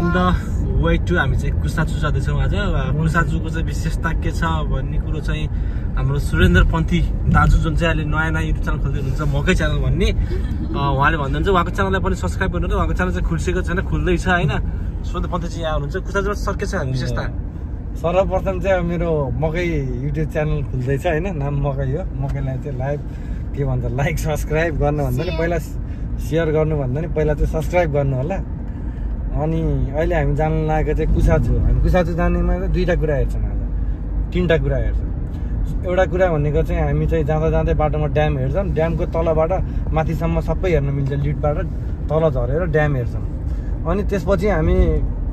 अन्त way to हामी चाहिँ कुसाचु जाँदैछौँ आज। कुसाचुको चाहिँ विशेषता के छ भन्ने कुरो चाहिँ हाम्रो सुरेन्द्र पन्थी दाजु जुन चाहिँ अहिले नयाँ नयाँ युट्युब च्यानल खोल्दै हुनुहुन्छ मकै च्यानल भन्ने, उहाँले भन्नुहुन्छ उहाँको च्यानललाई पनि सब्सक्राइब गर्नु। उहाँको च्यानल चाहिँ खुल्सेको छैन, खुल्दैछ होइन। सुरेन्द्र पन्थी चाहिँ यहाँ हुनुहुन्छ। कुसाचुमा सर के छ विशेषता? सर्वप्रथम चाहिँ मेरो मकै युट्युब च्यानल खुल्दैछ होइन, नाम मकै हो। मकैलाई चाहिँ लाइक सब्सक्राइब गर्नु भन्दा नि पहिला सेयर गर्नु भन्दा नि पहिला चाहिँ सब्सक्राइब गर्नु होला। अनि अहिले हामी जान लागेको चाहिँ कुसाचु। हामी कुसाचु जानेमा चाहिँ दुईवटा कुरा हेर्छौँ, आज तिनवटा कुरा हेर्छौँ। एउटा कुरा भनेको चाहिँ हामी चाहिँ जाँदा जाँदै बाटोमा ड्याम हेर्छौँ। ड्यामको तलबाट माथिसम्म सबै हेर्न मिल्छ, लिडबाट तल झरेर ड्याम हेर्छौँ। अनि त्यसपछि हामी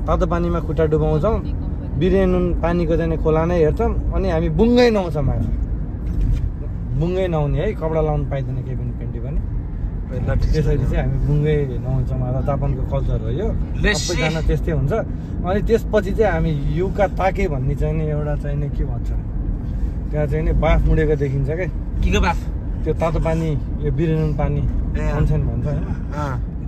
तातो पानीमा खुट्टा डुबाउँछौँ, बिरेनुन पानीको चाहिँ खोला नै हेर्छौँ। अनि हामी बुङ्गै नुहाउँछौँ। आज बुङ्गै नुहाउने है, कपडा लाउनु पाइँदैन केही पनि, पेन्टी पनि। त्यसरी चाहिँ हामी बुङ्गै नुहाउँछौँ। आज जापानको कल्चर हो यो, सबैजना त्यस्तै हुन्छ। अनि त्यसपछि चाहिँ हामी युका ताके भन्ने चाहिँ नि एउटा चाहिँ नि के भन्छ, त्यहाँ चाहिँ नि बाफ मुडेको देखिन्छ क्या। के को बाफ? त्यो तातो पानी, यो बिरेनुन पानी अनसेन भन्छ होइन।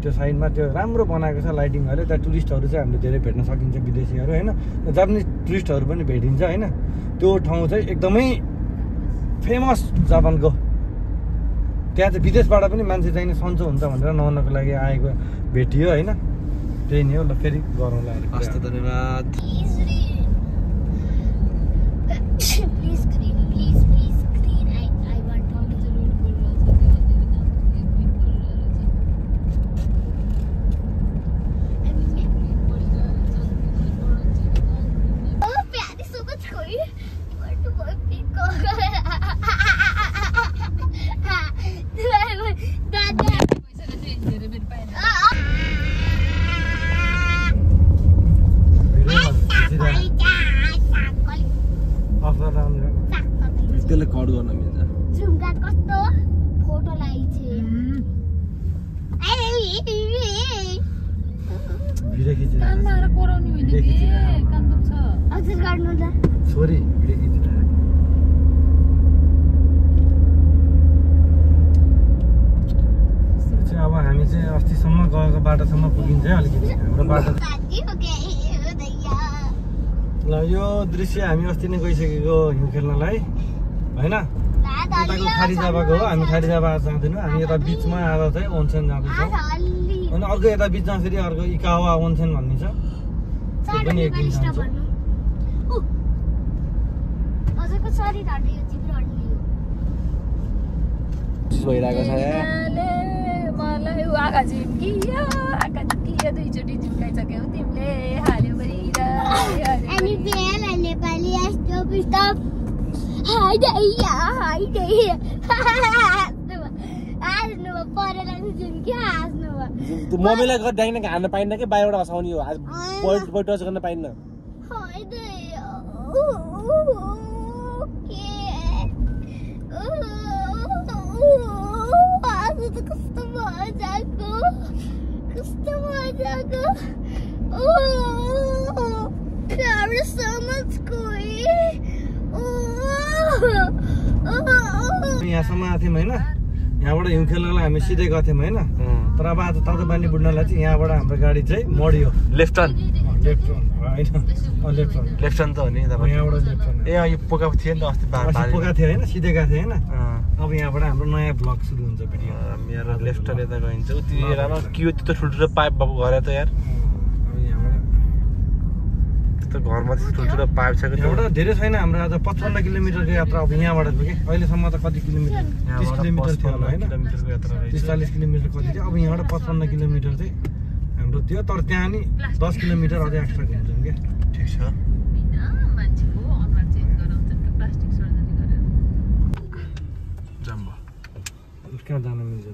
त्यो साइडमा त्यो राम्रो बनाएको छ लाइटिङहरू। त्यहाँ टुरिस्टहरू चाहिँ हामीले धेरै भेट्न सकिन्छ, विदेशीहरू होइन, जापानिज टुरिस्टहरू पनि भेटिन्छ होइन। त्यो ठाउँ चाहिँ एकदमै फेमस जापानको। त्यहाँ चाहिँ विदेशबाट पनि मान्छे चाहिँ सन्चो हुन्छ भनेर नुहाउनको लागि आएको भेटियो होइन। त्यही नै हो। ल फेरि गरौँला। हस्त धन्यवाद। त्यसले कट गर्न मिल्छ। झुम्का कस्तो फोटो लाइछ। भिडियो खिचेर काममा कोराउनी होइन के काम छ। हजुर गर्नु ल। छोरी भिडियो खिचेर चाहिँ अब हामी चाहिँ अस्तिसम्म गएको बाटोसम्म पुगिन्छ है अलिकति हाम्रो बाटो। ल यो दृश्य हामी अस्ति नै गइसकेको हिउँ खेल्नलाई होइन। यताको खाडी जाबाको हो। हामी खाडी जाबा जाँदैनौँ, हामी यता बिचमा आएर चाहिँ ओन्सेन जाँदैछौँ। अनि अर्को यता बिचमा फेरि अर्को इकावा ओन्सेन भन्ने छ, त्यो पनि एक दिन जान्छ। भइरहेको छ मलाई आँखा झिम्कियो, आँखा झिम्कियो, दुईचोटि झिम्काइसक्यौ तिमीले। हाल्यो नेपाली मम्मीलाई डाइना हान्न पाइन्न कि बाहिरबाट हँसाउने हो। आज बैठ टच गर्न पाइन्न। कस्तो मजाको, कस्तो मजाको। यहाँसम्म आएको थियौँ होइन। यहाँबाट हिउँ खेल्नलाई हामी सिधै गएको थियौँ होइन। तर अब आज तातो पानी बुढ्नलाई चाहिँ यहाँबाट हाम्रो गाडी चाहिँ मोडियो। लेफ्ट टर्न होइन, लेफ्ट टर्न त हो नि यहाँबाट लेफ्ट टर्न। ए यो पोका थियो नि त अस्ति पोका थियो होइन, सिधै गएको थियो होइन। अब यहाँबाट हाम्रो नयाँ ब्लग सुरु हुन्छ भिडियो। मेरो लेफ्ट टर्न यता गइन्छ। उति के हो त्यो ठुल्ठुलो पाइप भएको घर त यार। त्यो घरमा ठुल्ठुलो पाइप छ कि एउटा धेरै छैन हाम्रो। आज 55 किलोमिटरको यात्रा अब यहाँबाट थियो कि। अहिलेसम्म त कति किलोमिटर, 30 किलोमिटर थियो होला होइन। 30-40 किलोमिटर कति थियो। अब यहाँबाट 55 किलोमिटर चाहिँ हाम्रो थियो। तर त्यहाँ नि 10 किलोमिटर अझै एक्स्ट्रा घुम्छौँ क्या। ठिक छ। कहाँ जान मिल्छ?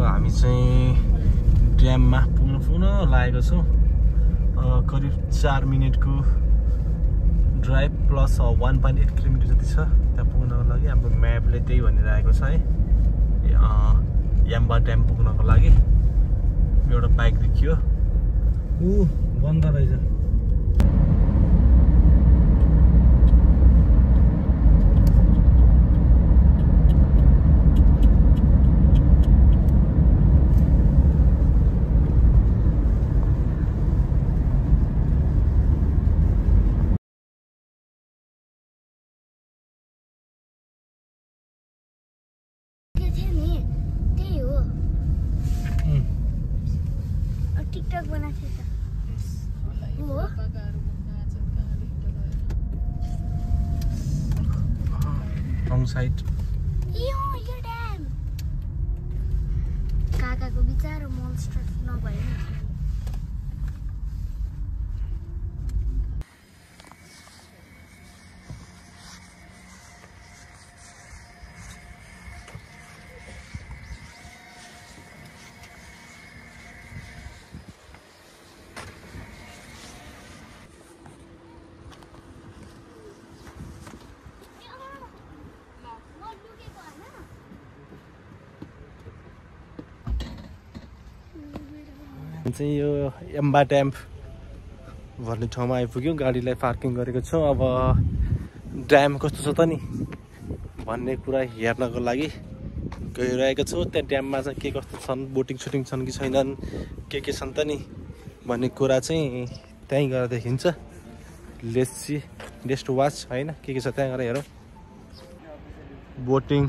हामी चाहिँ ड्याममा पुग्न लागेको छौँ। करिब 4 मिनटको ड्राइभ प्लस 1.8 किलोमिटर जति छ त्यहाँ पुग्नको लागि हाम्रो म्यापले त्यही भनिरहेको छ है याम्बा ड्याम पुग्नको लागि एउटा बाइक देखियो बन्द रहेछ टिकटक बनाएको थियो हो रङ साइड यो ड्याम काकाको बिचारो मोन्स्टर नभए चाहिँ यो याम्बा ड्याम भन्ने ठाउँमा आइपुग्यो गाडीलाई पार्किङ गरेको छौँ अब ड्याम कस्तो छ त नि भन्ने कुरा हेर्नको लागि गइरहेको छौँ त्यहाँ ड्याममा चाहिँ के कस्तो छन् बोटिङ सुटिङ छन् कि छैनन् के छन् त नि भन्ने कुरा चाहिँ त्यहीँ गएर देखिन्छ लेट्स वाच होइन के छ त्यहाँ गएर हेरौँ बोटिङ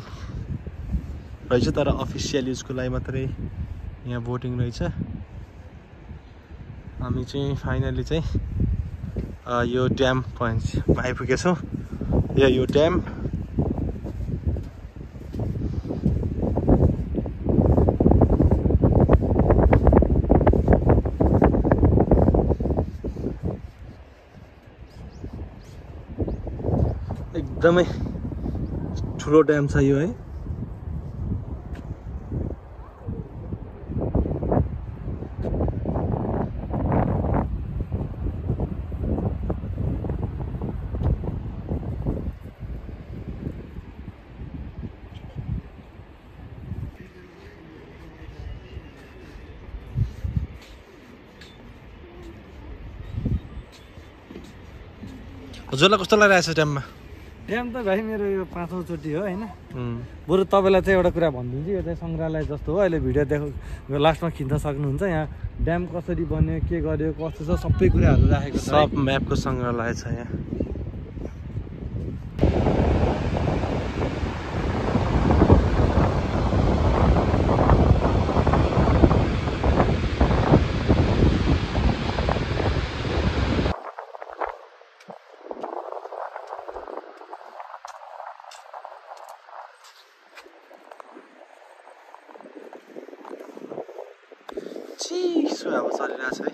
रहेछ तर अफिसियल युजको लागि मात्रै यहाँ बोटिङ रहेछ हामी चाहिँ फाइनली चाहिँ यो ड्याम पोइन्टमा आइपुगेछौँ यो ड्याम एकदमै ठुलो ड्याम छ यो है हजुरलाई कस्तो लागिरहेको छ ड्याममा ड्याम त भाइ मेरो यो 5औं चोटि हो होइन बरु तपाईँलाई चाहिँ एउटा कुरा भनिदिन्छु यो चाहिँ सङ्ग्रहालय जस्तो हो अहिले भिडियो देखो लास्टमा खिच्न सक्नुहुन्छ यहाँ ड्याम कसरी बन्यो के गर्यो कस्तो छ सबै कुराहरू राखेको छ सब म्यापको सङ्ग्रहालय छ यहाँ चिसो अब चलिरहेको छ है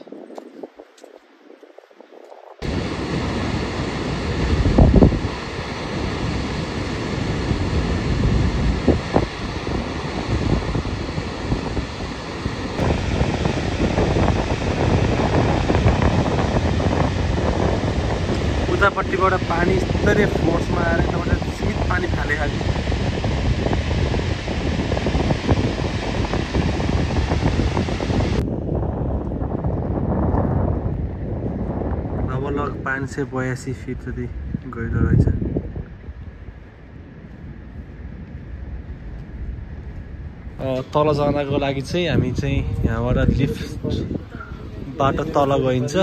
उतापट्टिबाट पानी स्तरीय फोर्समा आएर यताबाट सीमित पानी फाले खालि लगभग 582 फिट जति गहिरो रहेछ तल जानको लागि चाहिँ हामी चाहिँ यहाँबाट लिफ्टबाट तल गइन्छ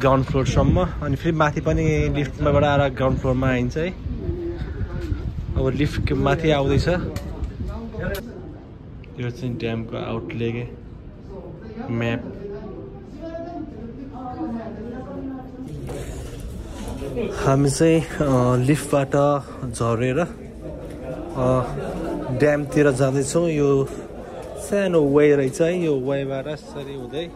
ग्राउन्ड फ्लोरसम्म अनि फेरि माथि पनि लिफ्टबाट आएर ग्राउन्ड फ्लोरमा आइन्छ है अब लिफ्ट माथि आउँदैछ यो चाहिँ ड्यामको आउटलेक म्याप हामी चाहिँ लिफ्टबाट झरेर ड्यामतिर जाँदैछौँ यो सानो वे रहेछ है यो वेबाट यसरी हुँदै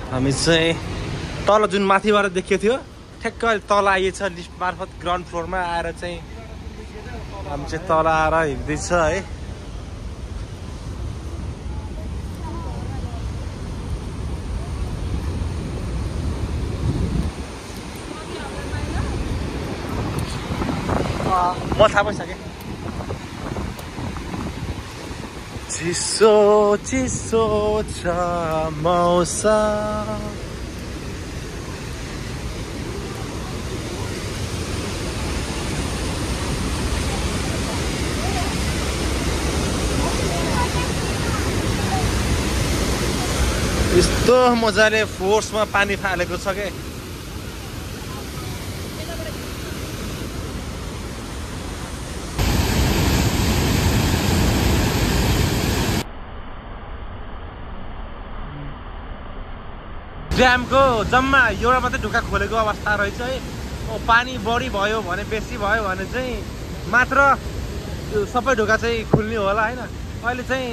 हामी चाहिँ तल जुन माथिबाट देखिएको थियो ठ्याक्क तल आइएछ लिफ्ट मार्फत ग्राउन्ड फ्लोरमा आएर चाहिँ हामी चाहिँ तल आएर हिँड्दैछ है। म थाहा भइसकेँ। चिसो चिसो छ मौसम। यस्तो मजाले फोर्समा पानी फालेको छ के ड्यामको जम्मा एउटा मात्रै ढुक्का खोलेको अवस्था रहेछ है। पानी बढी भयो भने बेसी भयो भने चाहिँ मात्र यो सबै ढुक्का चाहिँ खुल्ने होला हैन। अहिले चाहिँ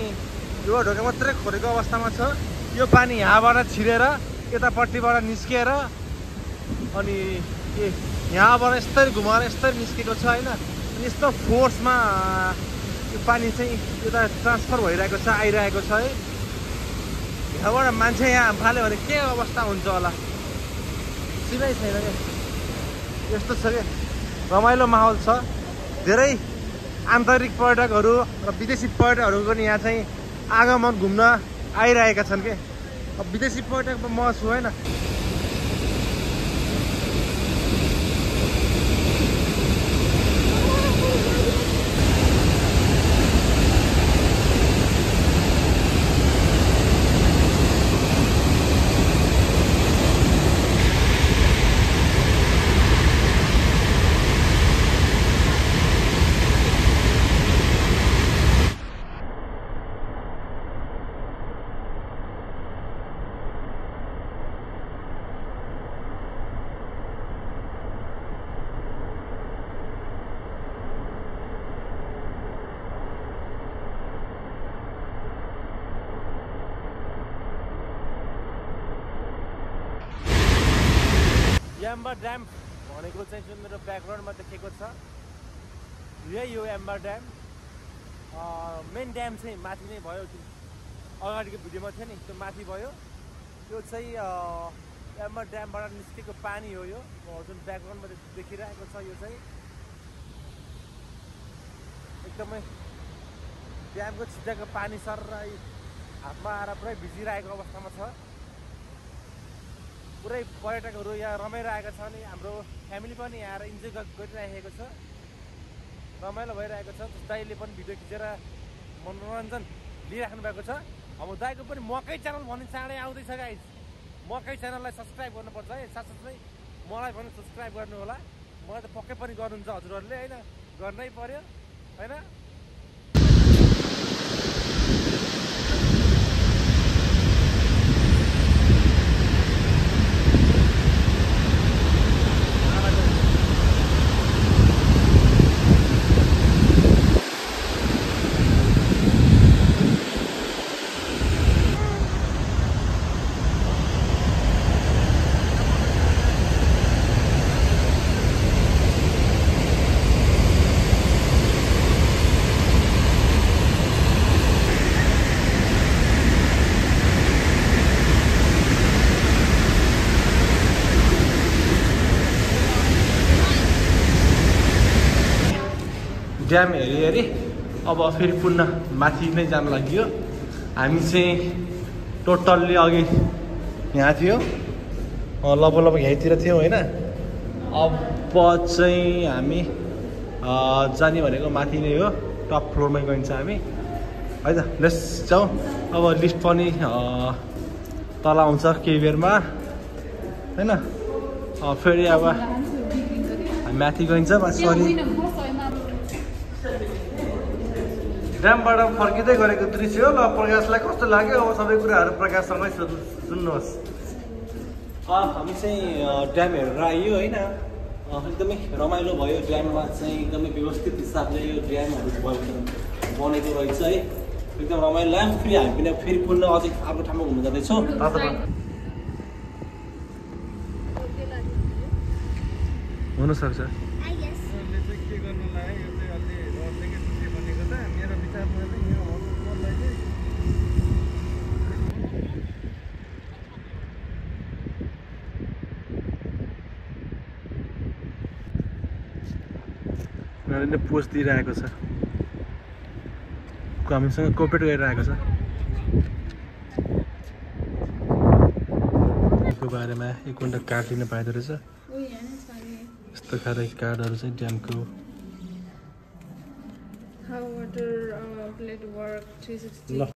यो ढुक्का मात्रै खोलेको अवस्थामा छ। यो पानी यहाँबाट छिरेर यतापट्टिबाट निस्किएर अनि यहाँबाट यस्तै घुमाएर यस्तै निस्केको छ हैन। यस्तो फोर्समा यो पानी चाहिँ यता ट्रान्सफर भइरहेको छ आइरहेको छ है। यहाँबाट मान्छे यहाँ फाल्यो भने के अवस्था हुन्छ होला सिधै छैन क्या। यस्तो छ क्या रमाइलो माहौल छ। धेरै आन्तरिक पर्यटकहरू र विदेशी पर्यटकहरू पनि यहाँ चाहिँ आगमन घुम्न आइरहेका छन् के। अब विदेशी पर्यटक म छु होइन। एम्बर ड्याम भनेको चाहिँ जुन मेरो ब्याकग्राउन्डमा देखेको छ यही हो एम्बर ड्याम। मेन ड्याम चाहिँ माथि नै भयो जुन अगाडिको भिडियोमा थियो नि त्यो माथि भयो। यो चाहिँ एम्बर ड्यामबाट निस्केको पानी हो। यो जुन ब्याकग्राउन्डमा देखिरहेको छ यो चाहिँ एकदमै ड्यामको छिट्टाको पानी सर्रै हातमा आएर पुरै भिजिरहेको अवस्थामा छ। पुरै पर्यटकहरू यहाँ रमाइरहेका छन्। हाम्रो फ्यामिली पनि यहाँ आएर इन्जोय गरिरहेको छ। रमाइलो भइरहेको छ। दाइले पनि भिडियो खिचेर मनोरञ्जन लिइराख्नु भएको छ। अब दाइको पनि मकै च्यानल भन्ने चाँडै आउँदैछ गाइस। मकै च्यानललाई सब्सक्राइब गर्नुपर्छ है। साथसाथै मलाई पनि सब्सक्राइब गर्नु होला। मलाई त पक्कै पनि गर्नुहुन्छ हजुरहरूले होइन। गर्नै पर्यो होइन। ड्याम हेरी अब फेरि पुनः माथि नै जान लाग्यो। हामी चाहिँ टोटल्ली अघि यहाँ थियो लगभग यहीँतिर थियौँ होइन। अब चाहिँ हामी जाने भनेको माथि नै हो। टप फ्लोरमै गइन्छ हामी है त। लेट्स जाउँ। अब लिफ्ट पनि तल आउँछ केही बेरमा होइन। फेरि अब हामी माथि गइन्छ। सरी ड्यामबाट फर्किँदै गरेको दृश्य हो। ल प्रकाशलाई कस्तो लाग्यो अब सबै कुराहरू प्रकाशसँगै सुन्नुहोस्। हामी चाहिँ ड्याम हेरेर आयो होइन एकदमै रमाइलो भयो ड्याममा चाहिँ एकदमै व्यवस्थित हिसाबले यो ड्यामहरू बनेको रहेछ है एकदम रमाइलो लाग्यो फेरि हामी पनि फेरि पुनः अझै अर्को ठाउँमा घुम्न जाँदैछौँ हुनसक्छ I guess. के गर्नु लाग्यो यो चाहिँ अलि रडदेखि छुट्टी बनेको त मेरो विचारमा चाहिँ यो हललाई चाहिँ उनीहरूले पोस्ट दिइरहेको छ हामीसँग कोअपरेट गरिरहेको छ को बारेमा 1 घन्टा कार्ड लिन पाइँदो रहेछ यस्तो खाले कार्डहरू चाहिँ ड्यामको How water plate work 360